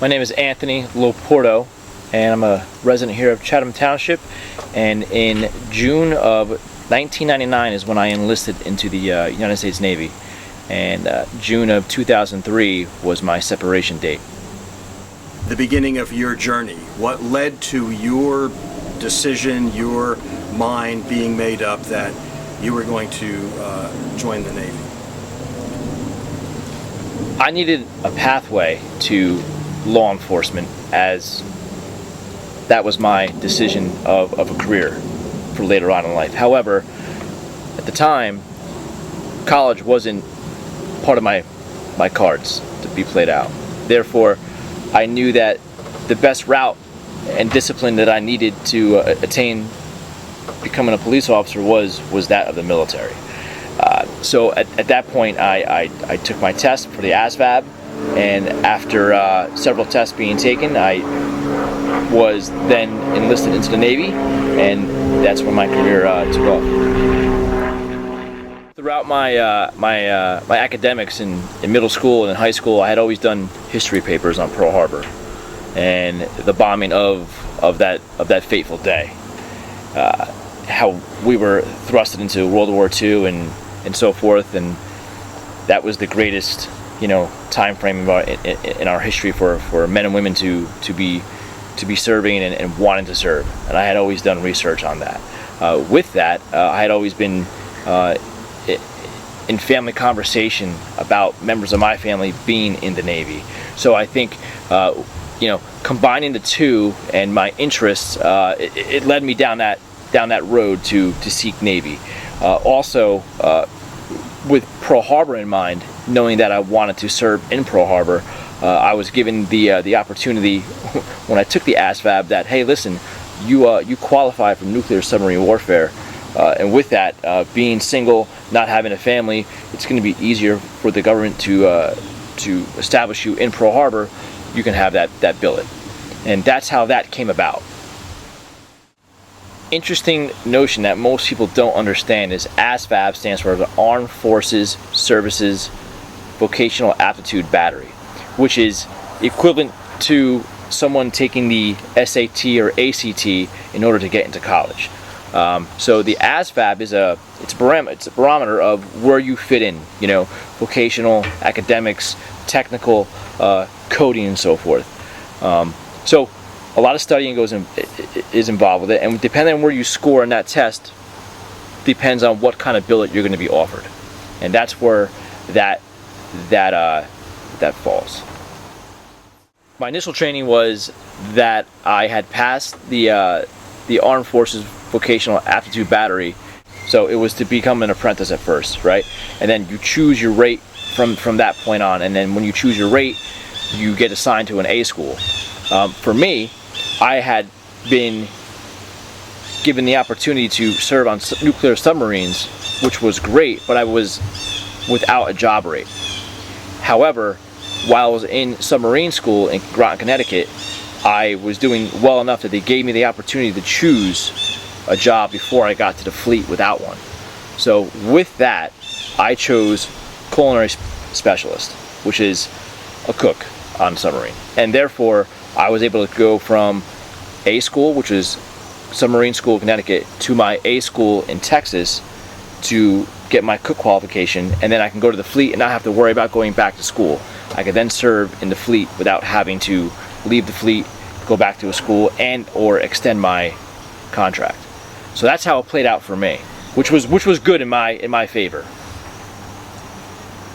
My name is Anthony Loporto, and I'm a resident here of Chatham Township. And in June of 1999 is when I enlisted into the United States Navy. And June of 2003 was my separation date. The beginning of your journey, what led to your decision, your mind being made up that you were going to join the Navy? I needed a pathway to law enforcement, as that was my decision of a career for later on in life. However, at the time, college wasn't part of my cards to be played out. Therefore, I knew that the best route and discipline that I needed to attain becoming a police officer was that of the military. So at that point, I took my test for the ASVAB, and after several tests being taken, I was then enlisted into the Navy, and that's when my career took off. Throughout my my academics in middle school and in high school, I had always done history papers on Pearl Harbor and the bombing of that fateful day. How we were thrusted into World War II and so forth, and that was the greatest, time frame in our history for men and women to be serving and wanting to serve. And I had always done research on that. With that, I had always been in family conversation about members of my family being in the Navy. So I think, combining the two and my interests, it led me down that road to seek Navy. Also, with Pearl Harbor in mind, knowing that I wanted to serve in Pearl Harbor, I was given the opportunity when I took the ASVAB that, hey, listen, you qualify for nuclear submarine warfare, and with that, being single, not having a family, it's going to be easier for the government to establish you in Pearl Harbor. You can have that billet, and that's how that came about. Interesting notion that most people don't understand is ASVAB stands for the Armed Forces Services Vocational Aptitude Battery, which is equivalent to someone taking the SAT or ACT in order to get into college. So the ASVAB is it's a barometer of where you fit in, vocational, academics, technical, coding, and so forth. So a lot of studying is involved with it, and depending on where you score in that test, depends on what kind of billet you're going to be offered, and that's where that falls. My initial training was that I had passed the Armed Forces Vocational Aptitude Battery, so it was to become an apprentice at first, right? And then you choose your rate from that point on, and then when you choose your rate, you get assigned to an A school. For me, I had been given the opportunity to serve on nuclear submarines, which was great, but I was without a job rate. However, while I was in submarine school in Groton, Connecticut, I was doing well enough that they gave me the opportunity to choose a job before I got to the fleet without one. So with that, I chose culinary specialist, which is a cook on a submarine. And therefore, I was able to go from A school, which is submarine school in Connecticut, to my A school in Texas to get my cook qualification, and then I can go to the fleet and not have to worry about going back to school. I could then serve in the fleet without having to leave the fleet, go back to a school, and or extend my contract. So that's how it played out for me, which was good in my favor.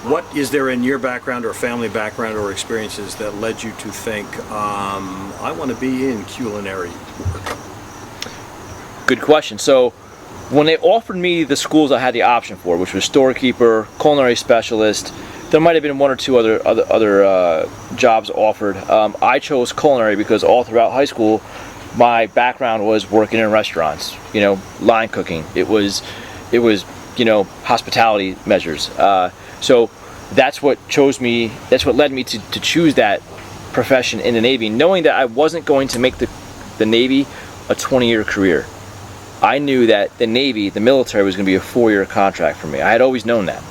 What is there in your background or family background or experiences that led you to think, I want to be in culinary work? Good question. So when they offered me the schools I had the option for, which was storekeeper, culinary specialist, there might have been one or two other jobs offered. I chose culinary because all throughout high school, my background was working in restaurants, line cooking. It was hospitality measures. So that's what led me to choose that profession in the Navy, knowing that I wasn't going to make the Navy a 20-year career. I knew that the Navy, the military, was going to be a 4-year contract for me. I had always known that.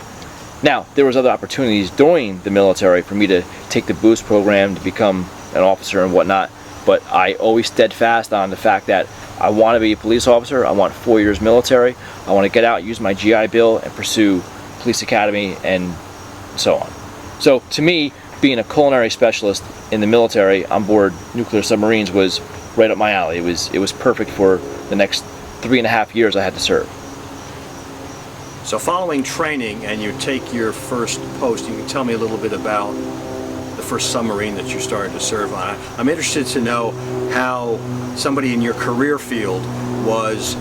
Now, there was other opportunities during the military for me to take the boost program to become an officer and whatnot. But I always steadfast on the fact that I want to be a police officer. I want 4 years military. I want to get out, use my GI Bill, and pursue police academy and so on. So to me, being a culinary specialist in the military on board nuclear submarines was right up my alley. It was perfect for the next 3.5 years I had to serve. So following training and you take your first post, you can tell me a little bit about the first submarine that you started to serve on. I'm interested to know how somebody in your career field was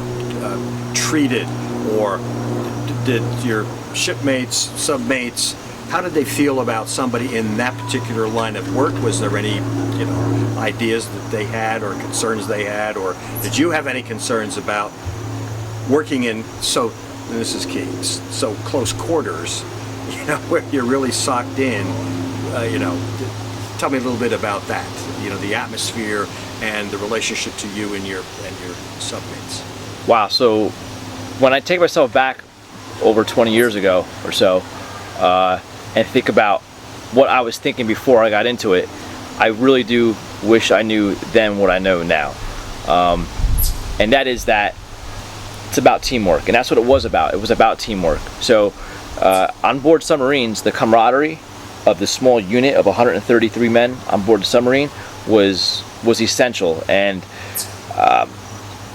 treated, or did your shipmates, submates, how did they feel about somebody in that particular line of work? Was there any, ideas that they had or concerns they had, or did you have any concerns about working in, so, and this is key, so close quarters, where you're really socked in, tell me a little bit about that, the atmosphere and the relationship to you and your submates. Wow, so when I take myself back over 20 years ago or so, and think about what I was thinking before I got into it, I really do wish I knew then what I know now. And that is that it's about teamwork, and that's what it was about. It was about teamwork. So on board submarines, the camaraderie of the small unit of 133 men on board the submarine was essential, and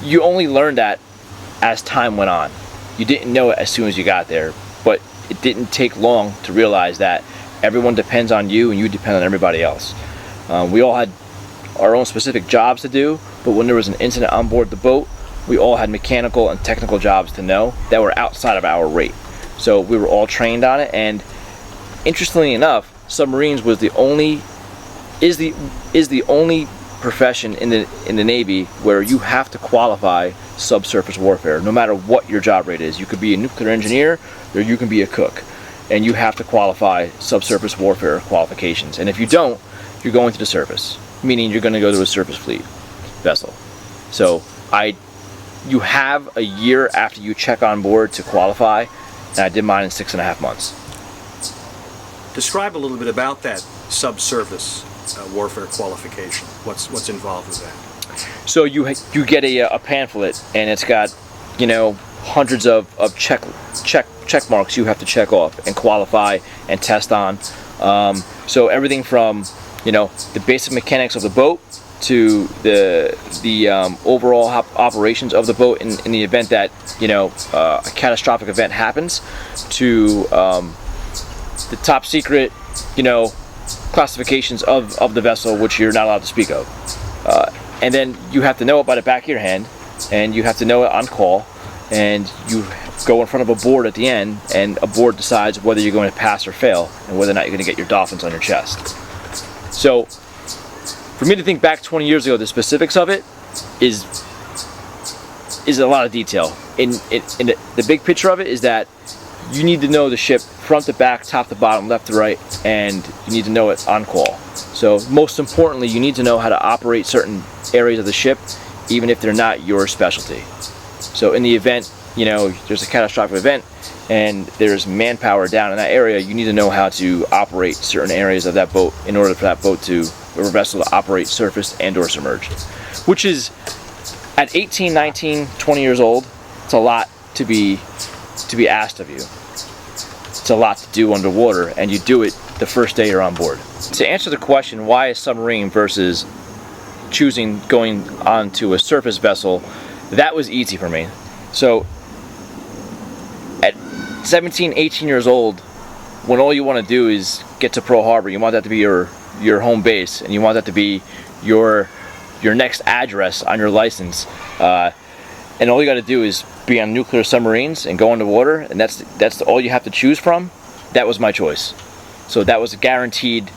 you only learned that as time went on. You didn't know it as soon as you got there, but it didn't take long to realize that everyone depends on you and you depend on everybody else. We all had our own specific jobs to do, but when there was an incident on board the boat, we all had mechanical and technical jobs to know that were outside of our rate. So we were all trained on it, and interestingly enough, submarines was the only profession in the Navy where you have to qualify subsurface warfare, no matter what your job rate is. You could be a nuclear engineer, or you can be a cook, and you have to qualify subsurface warfare qualifications. And if you don't, you're going to the surface, meaning you're going to go to a surface fleet vessel. So you have a year after you check on board to qualify, and I did mine in 6.5 months. Describe a little bit about that subsurface warfare qualification. What's involved with that? So you get a pamphlet, and it's got hundreds of check marks you have to check off and qualify and test on. So everything from the basic mechanics of the boat to the overall operations of the boat in the event that a catastrophic event happens, to the top secret classifications of the vessel, which you're not allowed to speak of. And then you have to know it by the back of your hand, and you have to know it on call, and you go in front of a board at the end, and a board decides whether you're going to pass or fail, and whether or not you're going to get your dolphins on your chest. So for me to think back 20 years ago, the specifics of it is a lot of detail. In the big picture of it is that you need to know the ship front to back, top to bottom, left to right, and you need to know it on call. So most importantly, you need to know how to operate certain areas of the ship, even if they're not your specialty. So in the event, there's a catastrophic event and there's manpower down in that area, you need to know how to operate certain areas of that boat in order for that boat or vessel to operate surface and or submerged. Which is, at 18, 19, 20 years old, it's a lot to be asked of you. It's a lot to do underwater, and you do it the first day you're on board. To answer the question, why a submarine versus choosing going on to a surface vessel, that was easy for me. So at 17, 18 years old, when all you want to do is get to Pearl Harbor, you want that to be your home base, and you want that to be your next address on your license, and all you got to do is be on nuclear submarines and go underwater, and that's all you have to choose from. That was my choice. So that was guaranteed.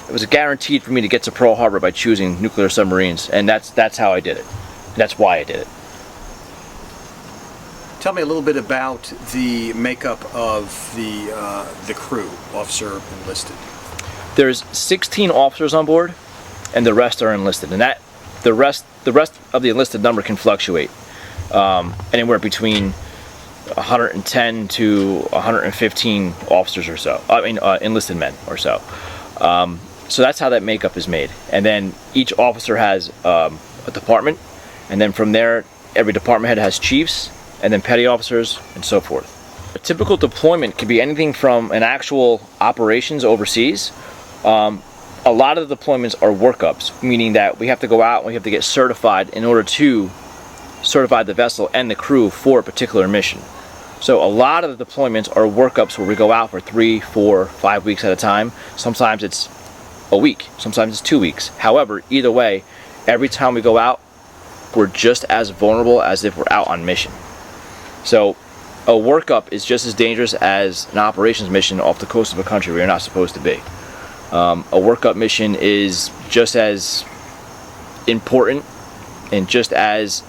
It was guaranteed for me to get to Pearl Harbor by choosing nuclear submarines, and that's how I did it. That's why I did it. Tell me a little bit about the makeup of the crew, officer enlisted. There's 16 officers on board, and the rest are enlisted, and the rest of the enlisted number can fluctuate anywhere between 110 to 115 officers or so. I mean, enlisted men or so. So that's how that makeup is made. And then each officer has a department, and then from there, every department head has chiefs, and then petty officers, and so forth. A typical deployment can be anything from an actual operations overseas. A lot of the deployments are workups, meaning that we have to go out and we have to get certified in order to certify the vessel and the crew for a particular mission. So a lot of the deployments are workups where we go out for 3, 4, 5 weeks at a time. Sometimes it's a week, sometimes it's 2 weeks. However, either way, every time we go out, we're just as vulnerable as if we're out on mission. So a workup is just as dangerous as an operations mission off the coast of a country where you're not supposed to be. A workup mission is just as important and just as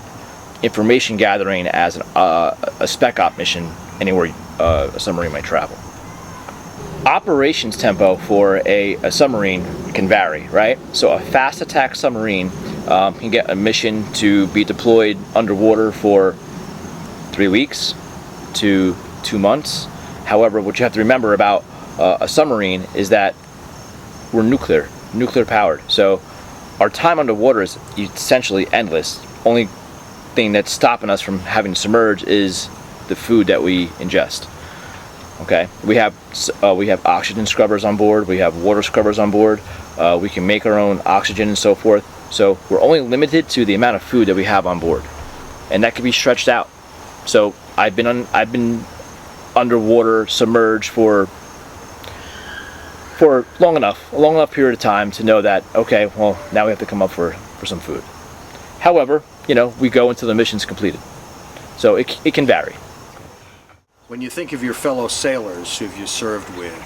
information gathering as a spec op mission anywhere a submarine might travel. Operations tempo for a submarine can vary, right? So a fast attack submarine can get a mission to be deployed underwater for 3 weeks to 2 months. However, what you have to remember about a submarine is that we're nuclear powered. So our time underwater is essentially endless. Only thing that's stopping us from having to submerge is the food that we ingest. Okay, we have oxygen scrubbers on board, we have water scrubbers on board, we can make our own oxygen and so forth. So we're only limited to the amount of food that we have on board, and that can be stretched out. So I've been underwater submerged for a long enough period of time to know that, okay, well, now we have to come up for some food. However, we go until the mission's completed. So it can vary. When you think of your fellow sailors who you served with,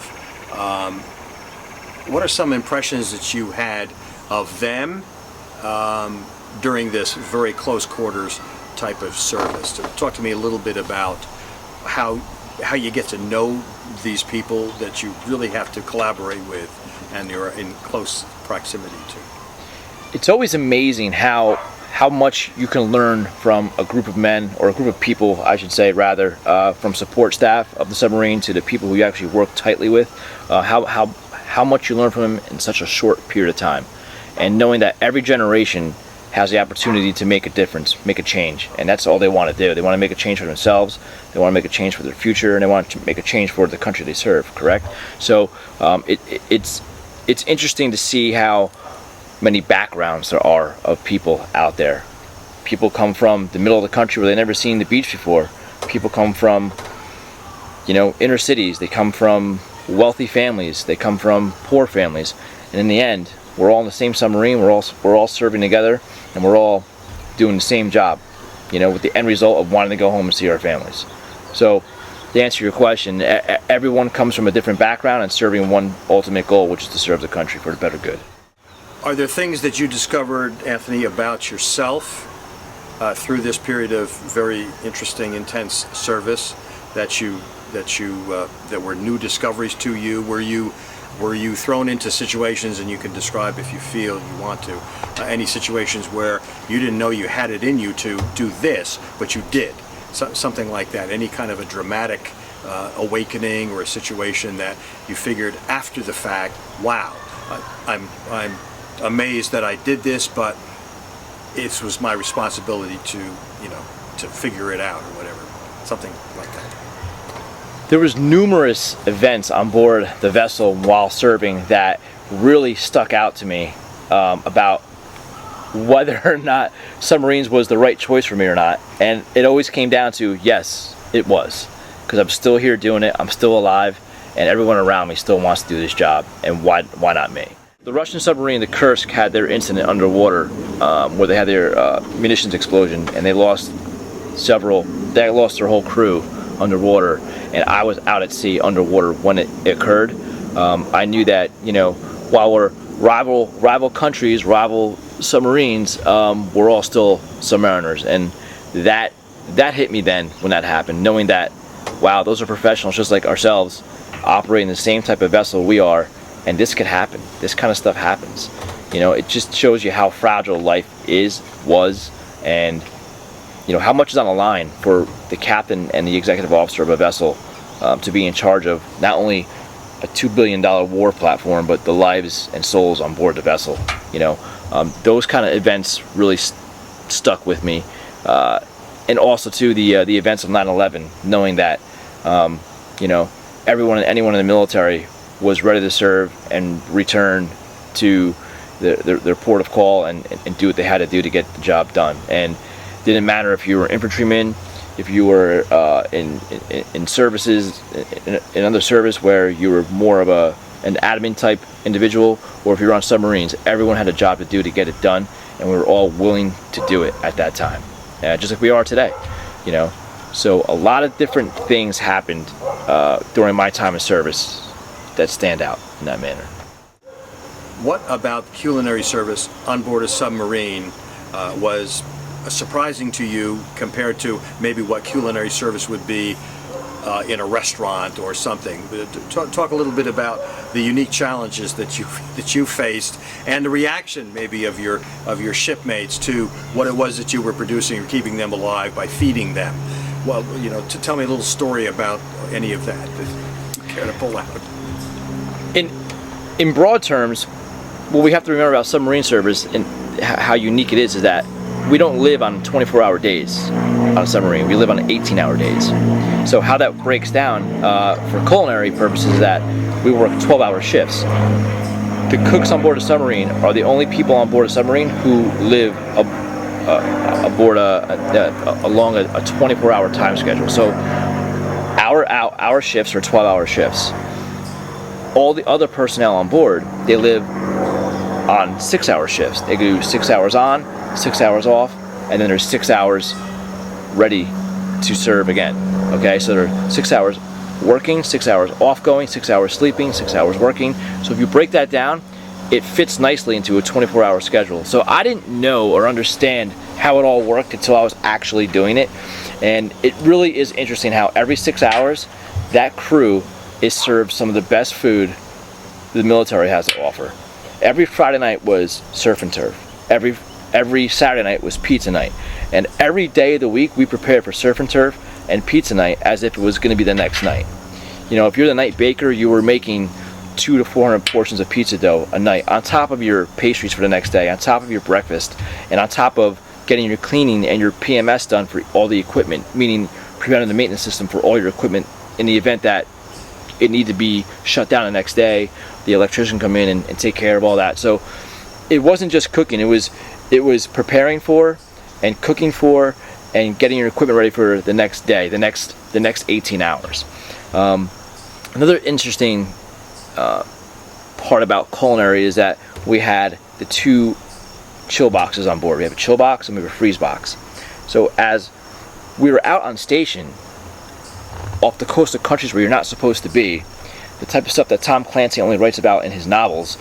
what are some impressions that you had of them during this very close quarters type of service? Talk to me a little bit about how you get to know these people that you really have to collaborate with and you're in close proximity to. It's always amazing how much you can learn from a group of men, or a group of people, I should say, rather, from support staff of the submarine to the people who you actually work tightly with, how much you learn from them in such a short period of time. And knowing that every generation has the opportunity to make a difference, make a change, and that's all they want to do. They want to make a change for themselves, they want to make a change for their future, and they want to make a change for the country they serve, correct? So it's interesting to see how many backgrounds there are of people out there. People come from the middle of the country where they've never seen the beach before. People come from, inner cities. They come from wealthy families. They come from poor families. And in the end, we're all in the same submarine. We're all serving together, and we're all doing the same job, with the end result of wanting to go home and see our families. So to answer your question, everyone comes from a different background and serving one ultimate goal, which is to serve the country for the better good. Are there things that you discovered, Anthony, about yourself through this period of very interesting, intense service that were new discoveries to you? Were you thrown into situations, and you can describe if you feel you want to, any situations where you didn't know you had it in you to do this, but you did? Something like that. Any kind of a dramatic awakening or a situation that you figured after the fact, wow, I'm amazed that I did this, but it was my responsibility to figure it out or whatever, something like that. There was numerous events on board the vessel while serving that really stuck out to me about whether or not submarines was the right choice for me or not, and it always came down to yes, it was, because I'm still here doing it, I'm still alive, and everyone around me still wants to do this job, and why not me? The Russian submarine, the Kursk, had their incident underwater where they had their munitions explosion, and they lost their whole crew underwater, and I was out at sea underwater when it occurred. I knew that, while we're rival countries, rival submarines, we're all still submariners, and that hit me then when that happened, knowing that, wow, those are professionals just like ourselves, operating the same type of vessel we are. And this could happen. This kind of stuff happens. It just shows you how fragile life was, and how much is on the line for the captain and the executive officer of a vessel to be in charge of not only a $2 billion war platform, but the lives and souls on board the vessel. Those kind of events really stuck with me, and also too the events of 9/11, knowing that anyone in the military was ready to serve and return to their port of call and do what they had to do to get the job done. And it didn't matter if you were infantryman, if you were in services, in other service where you were more of an admin type individual, or if you were on submarines. Everyone had a job to do to get it done, and we were all willing to do it at that time, just like we are today. So a lot of different things happened during my time of service that stand out in that manner. What about culinary service on board a submarine was surprising to you compared to maybe what culinary service would be in a restaurant or something? Talk a little bit about the unique challenges that you faced, and the reaction maybe of your shipmates to what it was that you were producing or keeping them alive by feeding them. Well, to tell me a little story about any of that you care to pull out. In broad terms, what we have to remember about submarine service and how unique it is that we don't live on 24-hour days on a submarine. We live on 18-hour days. So how that breaks down for culinary purposes is that we work 12-hour shifts. The cooks on board a submarine are the only people on board a submarine who live aboard along a 24-hour time schedule. So our shifts are 12-hour shifts. All the other personnel on board, they live on 6-hour shifts. They do 6 hours on, 6 hours off, and then there's 6 hours ready to serve again. Okay, so there are 6 hours working, 6 hours off going, 6 hours sleeping, 6 hours working. So if you break that down, it fits nicely into a 24-hour schedule. So I didn't know or understand how it all worked until I was actually doing it. And it really is interesting how every 6 hours, that crew is served some of the best food the military has to offer. Every Friday night was surf and turf. Every Saturday night was pizza night. And every day of the week we prepared for surf and turf and pizza night as if it was going to be the next night. If you're the night baker, you were making 200 to 400 portions of pizza dough a night, on top of your pastries for the next day, on top of your breakfast, and on top of getting your cleaning and your PMS done for all the equipment, meaning preventive maintenance system for all your equipment in the event that it needed to be shut down the next day. The electrician come in and take care of all that. So it wasn't just cooking, it was preparing for and cooking for and getting your equipment ready for the next day, the next 18 hours. Another interesting part about culinary is that we had the 2 chill boxes on board. We have a chill box and we have a freeze box. So as we were out on station off the coast of countries where you're not supposed to be, the type of stuff that Tom Clancy only writes about in his novels,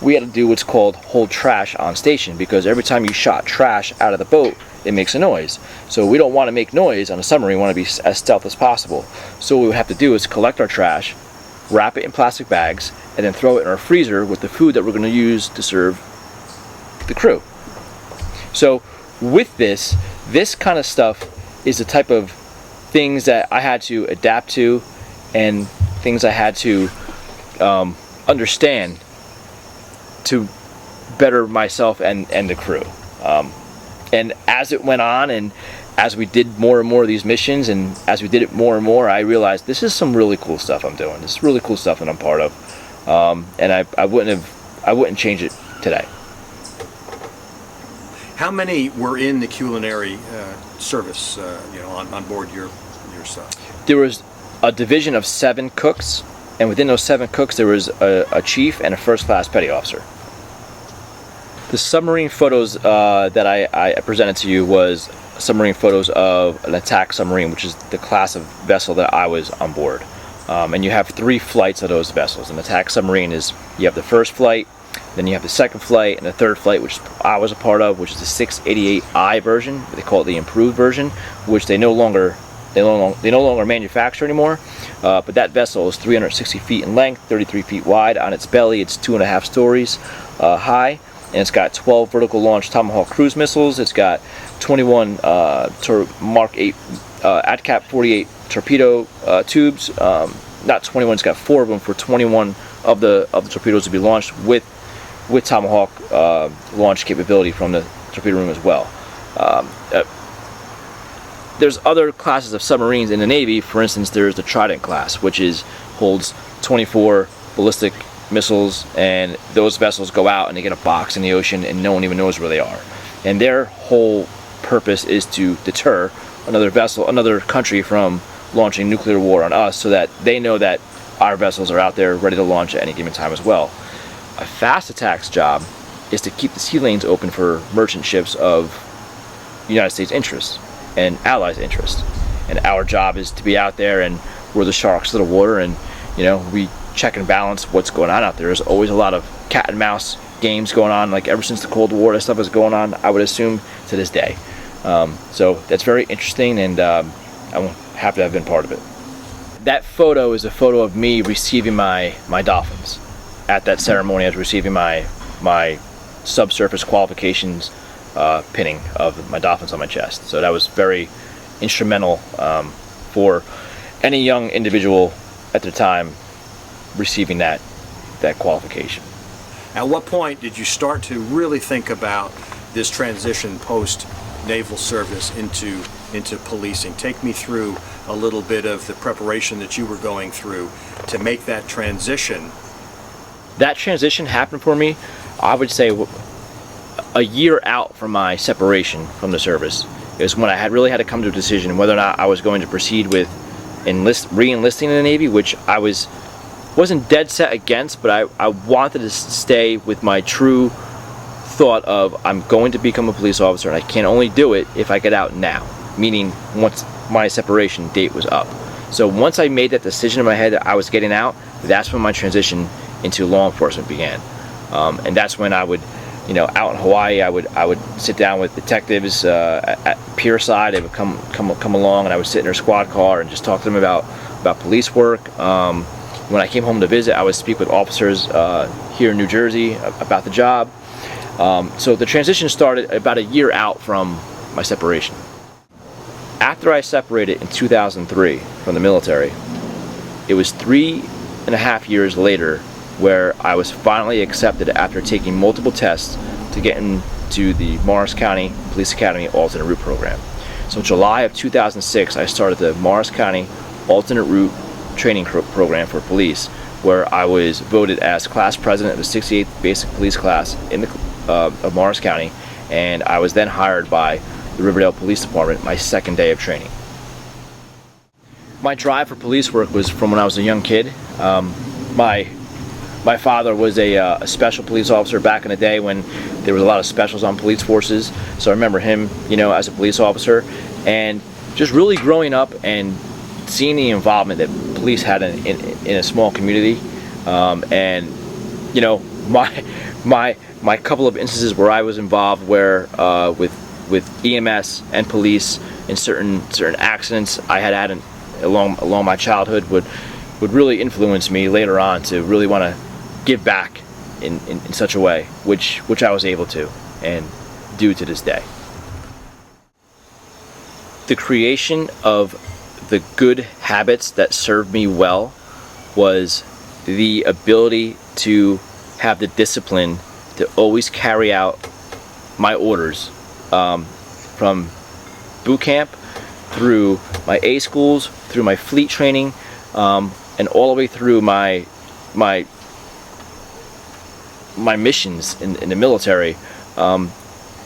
we had to do what's called hold trash on station, because every time you shot trash out of the boat, it makes a noise. So we don't want to make noise on a submarine. We want to be as stealth as possible. So what we have to do is collect our trash, wrap it in plastic bags, and then throw it in our freezer with the food that we're going to use to serve the crew. So with this kind of stuff is the type of things that I had to adapt to and things I had to understand to better myself and the crew. And as it went on, and as we did more and more of these missions, and as we did it more and more, I realized this is some really cool stuff I'm doing. This is really cool stuff that I'm part of, and I wouldn't change it today. How many were in the culinary service, on board your stuff? There was a division of 7 cooks, and within those 7 cooks there was a chief and a first-class petty officer. The submarine photos that I presented to you was submarine photos of an attack submarine, which is the class of vessel that I was on board. And you have 3 flights of those vessels. An attack submarine is, you have the first flight, then you have the second flight, and the third flight, which I was a part of, which is the 688I version. They call it the improved version, which they no longer manufacture anymore. But that vessel is 360 feet in length, 33 feet wide. On its belly, it's 2.5 stories high, and it's got 12 vertical launch Tomahawk cruise missiles. It's got 21 Mark 8 ATCAP 48 torpedo tubes. not 21, it's got 4 of them for 21 of the torpedoes to be launched with Tomahawk launch capability from the torpedo room as well. There's other classes of submarines in the Navy. For instance, there's the Trident class, which holds 24 ballistic missiles, and those vessels go out and they get a box in the ocean and no one even knows where they are. And their whole purpose is to deter another country from launching nuclear war on us, so that they know that our vessels are out there ready to launch at any given time as well. A fast attacks job is to keep the sea lanes open for merchant ships of United States interests and allies' interests. And our job is to be out there, and we're the sharks of the water, and we check and balance what's going on out there. There's always a lot of cat and mouse games going on, like ever since the Cold War, that stuff is going on, I would assume, to this day. So that's very interesting, and I'm happy to have been part of it. That photo is a photo of me receiving my dolphins. At that ceremony, I was receiving my subsurface qualifications pinning of my dolphins on my chest. So that was very instrumental for any young individual at the time receiving that qualification. At what point did you start to really think about this transition post naval service into policing? Take me through a little bit of the preparation that you were going through to make that transition. That transition happened for me, I would say, a year out from my separation from the service. Is when I really had to come to a decision whether or not I was going to proceed with re-enlisting in the Navy, which I wasn't dead set against, but I wanted to stay with my true thought of, I'm going to become a police officer, and I can only do it if I get out now, meaning once my separation date was up. So once I made that decision in my head that I was getting out, that's when my transition into law enforcement began. And that's when I would, out in Hawaii, I would sit down with detectives at pier side. They would come along, and I would sit in their squad car and just talk to them about police work. When I came home to visit, I would speak with officers here in New Jersey about the job. So the transition started about a year out from my separation. After I separated in 2003 from the military, it was 3.5 years later where I was finally accepted after taking multiple tests to get into the Morris County Police Academy Alternate Route Program. So July of 2006, I started the Morris County Alternate Route Training Program for police, where I was voted as class president of the 68th Basic Police Class in of Morris County, and I was then hired by the Riverdale Police Department my second day of training. My drive for police work was from when I was a young kid. My father was a special police officer back in the day when there was a lot of specials on police forces, so I remember him, as a police officer, and just really growing up and seeing the involvement that police had in a small community, and my couple of instances where I was involved, where with EMS and police in certain accidents I had along my childhood would really influence me later on to really want to give back in such a way, which I was able to and do to this day. The creation of the good habits that served me well was the ability to have the discipline to always carry out my orders, from boot camp through my A schools, through my fleet training, and all the way through my missions in the military,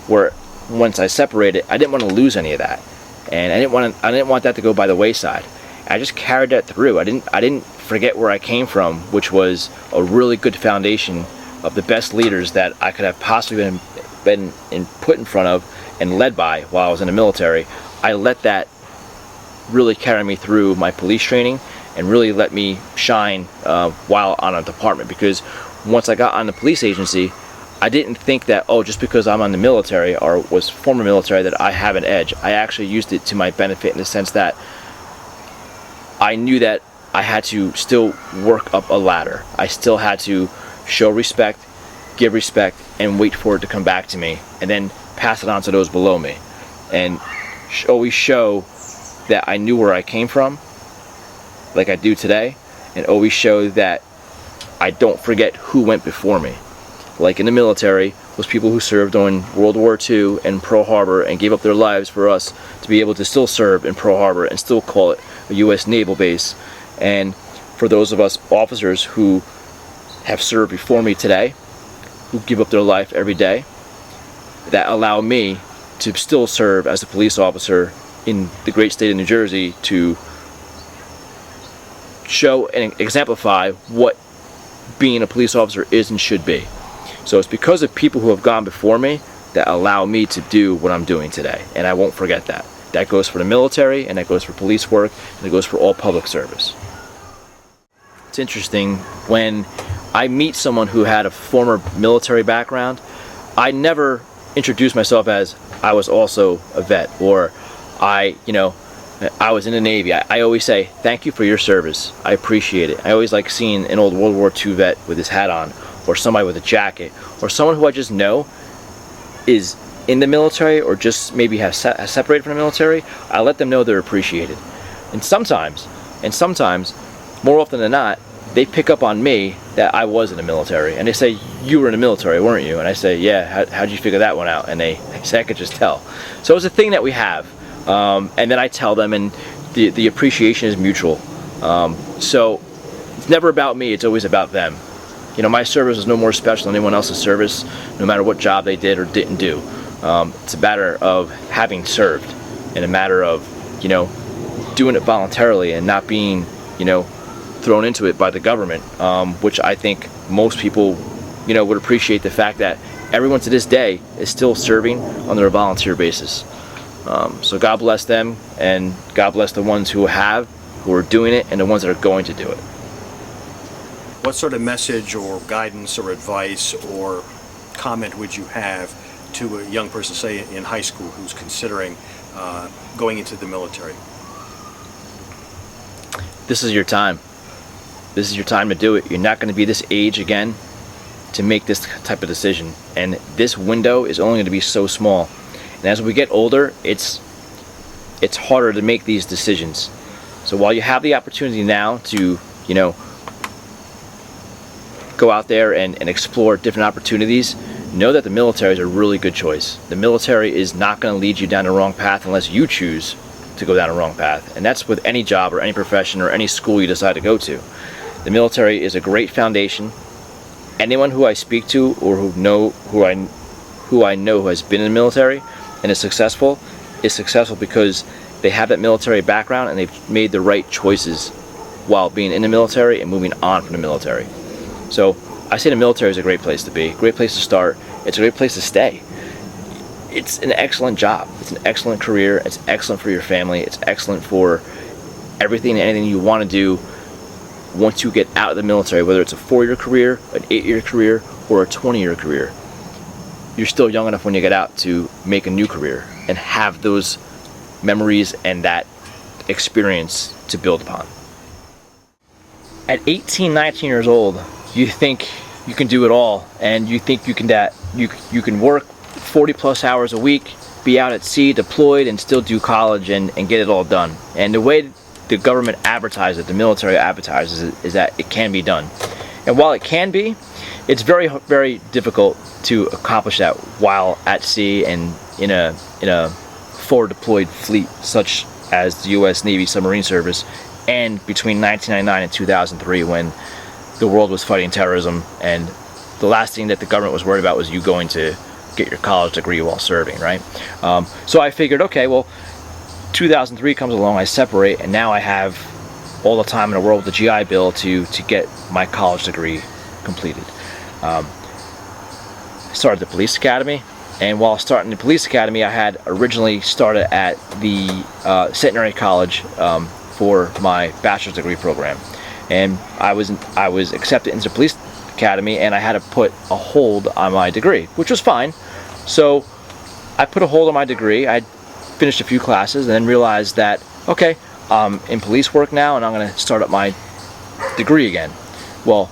where once I separated, I didn't want to lose any of that, and I didn't want that to go by the wayside. I just carried that through. I didn't forget where I came from, which was a really good foundation of the best leaders that I could have possibly been put in front of and led by while I was in the military. I let that really carry me through my police training and really let me shine while on a department, because once I got on the police agency, I didn't think that, just because I'm on the military or was former military, that I have an edge. I actually used it to my benefit in the sense that I knew that I had to still work up a ladder. I still had to show respect, give respect, and wait for it to come back to me, and then pass it on to those below me, and always show that I knew where I came from, like I do today, and always show that I don't forget who went before me. Like in the military, was people who served during World War II and Pearl Harbor and gave up their lives for us to be able to still serve in Pearl Harbor and still call it a U.S. naval base. And for those of us officers who have served before me today, who give up their life every day, that allow me to still serve as a police officer in the great state of New Jersey, to show and exemplify what being a police officer is and should be. So it's because of people who have gone before me that allow me to do what I'm doing today, and I won't forget that. That goes for the military, and that goes for police work, and it goes for all public service. It's interesting, when I meet someone who had a former military background, I never introduce myself as I was also a vet, or I was in the Navy. I always say, thank you for your service. I appreciate it. I always like seeing an old World War II vet with his hat on, or somebody with a jacket, or someone who I just know is in the military, or just maybe has separated from the military. I let them know they're appreciated. And sometimes, more often than not, they pick up on me that I was in the military, and they say, you were in the military, weren't you? And I say, yeah, how'd you figure that one out? And they say, I could just tell. So it's a thing that we have. And then I tell them, and the appreciation is mutual. So it's never about me, it's always about them. My service is no more special than anyone else's service, no matter what job they did or didn't do. It's a matter of having served, and a matter of, doing it voluntarily and not being, thrown into it by the government, which I think most people, would appreciate the fact that everyone to this day is still serving on a volunteer basis. So God bless them, and God bless the ones who are doing it, and the ones that are going to do it. What sort of message or guidance or advice or comment would you have to a young person, say in high school, who's considering going into the military? This is your time. This is your time to do it. You're not going to be this age again to make this type of decision, and this window is only going to be so small. And as we get older, it's harder to make these decisions. So while you have the opportunity now to, go out there and explore different opportunities, know that the military is a really good choice. The military is not going to lead you down the wrong path unless you choose to go down the wrong path. And that's with any job or any profession or any school you decide to go to. The military is a great foundation. Anyone who I speak to, or who I know who has been in the military and is successful because they have that military background, and they've made the right choices while being in the military and moving on from the military. So I say the military is a great place to be, great place to start. It's a great place to stay. It's an excellent job. It's an excellent career. It's excellent for your family. It's excellent for everything and anything you want to do once you get out of the military, whether it's a 4-year career, an 8-year career, or a 20-year career. You're still young enough when you get out to make a new career and have those memories and that experience to build upon. At 18, 19 years old, you think you can do it all, and you think you can work 40 plus hours a week, be out at sea, deployed, and still do college and get it all done. And the way the government advertises it, the military advertises it, is that it can be done. And while it can be, it's very, very difficult to accomplish that while at sea and in a forward deployed fleet such as the U.S. Navy submarine service, and between 1999 and 2003, when the world was fighting terrorism, and the last thing that the government was worried about was you going to get your college degree while serving, right? So I figured, okay, well, 2003 comes along, I separate, and now I have all the time in the world with the GI Bill to get my college degree completed. I started the police academy, and while starting the police academy, I had originally started at the Centenary College for my bachelor's degree program, and I was accepted into the police academy, and I had to put a hold on my degree, which was fine. So I put a hold on my degree. I finished a few classes and then realized that, okay, I'm in police work now, and I'm going to start up my degree again. Well,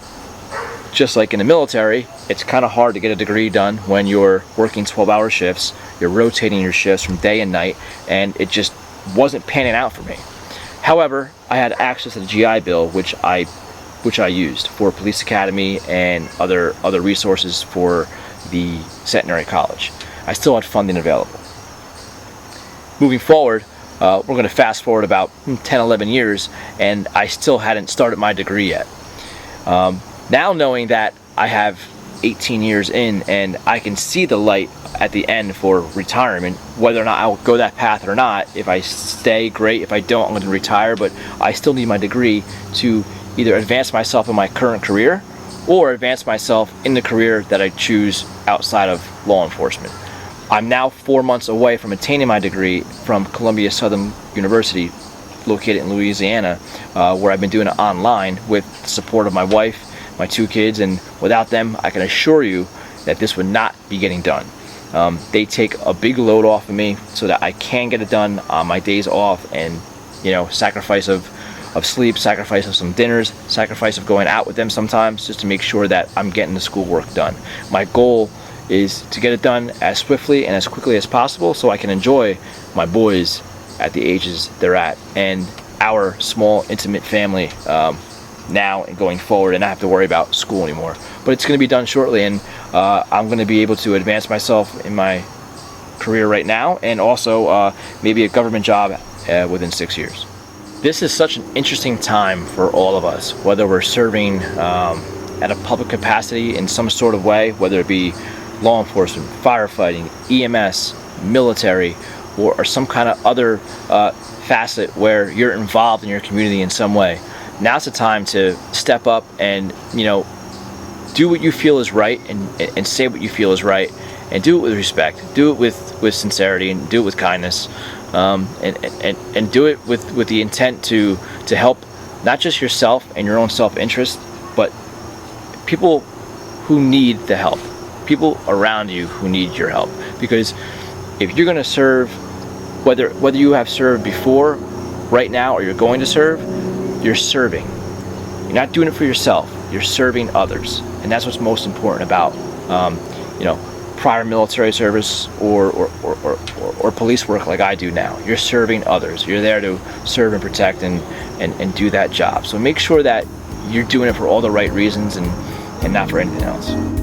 just like in the military, it's kind of hard to get a degree done when you're working 12-hour shifts, you're rotating your shifts from day and night, and it just wasn't panning out for me. However, I had access to the GI Bill, which I which I used for Police Academy and other resources for the Centenary College. I still had funding available. Moving forward, we're going to fast forward about 10, 11 years, and I still hadn't started my degree yet. Now knowing that I have 18 years in and I can see the light at the end for retirement, whether or not I'll go that path or not. If I stay, great. If I don't, I'm going to retire, but I still need my degree to either advance myself in my current career or advance myself in the career that I choose outside of law enforcement. I'm now 4 months away from attaining my degree from Columbia Southern University, located in Louisiana, where I've been doing it online with the support of my wife, my 2 kids, and without them, I can assure you that this would not be getting done. They take a big load off of me so that I can get it done on my days off, and sacrifice of sleep, sacrifice of some dinners, sacrifice of going out with them sometimes, just to make sure that I'm getting the schoolwork done. My goal is to get it done as swiftly and as quickly as possible so I can enjoy my boys at the ages they're at, and our small, intimate family now and going forward, and not have to worry about school anymore. But it's going to be done shortly, and I'm going to be able to advance myself in my career right now, and also maybe a government job within 6 years. This is such an interesting time for all of us, whether we're serving at a public capacity in some sort of way, whether it be law enforcement, firefighting, EMS, military, or some kind of other facet where you're involved in your community in some way. Now's the time to step up and do what you feel is right, and say what you feel is right, and do it with respect, do it with sincerity, and do it with kindness, and do it with the intent to help not just yourself and your own self-interest, but people who need the help, people around you who need your help. Because if you're going to serve, whether you have served before, right now, or you're going to serve, you're serving. You're not doing it for yourself, you're serving others. And that's what's most important about prior military service or police work like I do now. You're serving others. You're there to serve and protect and do that job. So make sure that you're doing it for all the right reasons and not for anything else.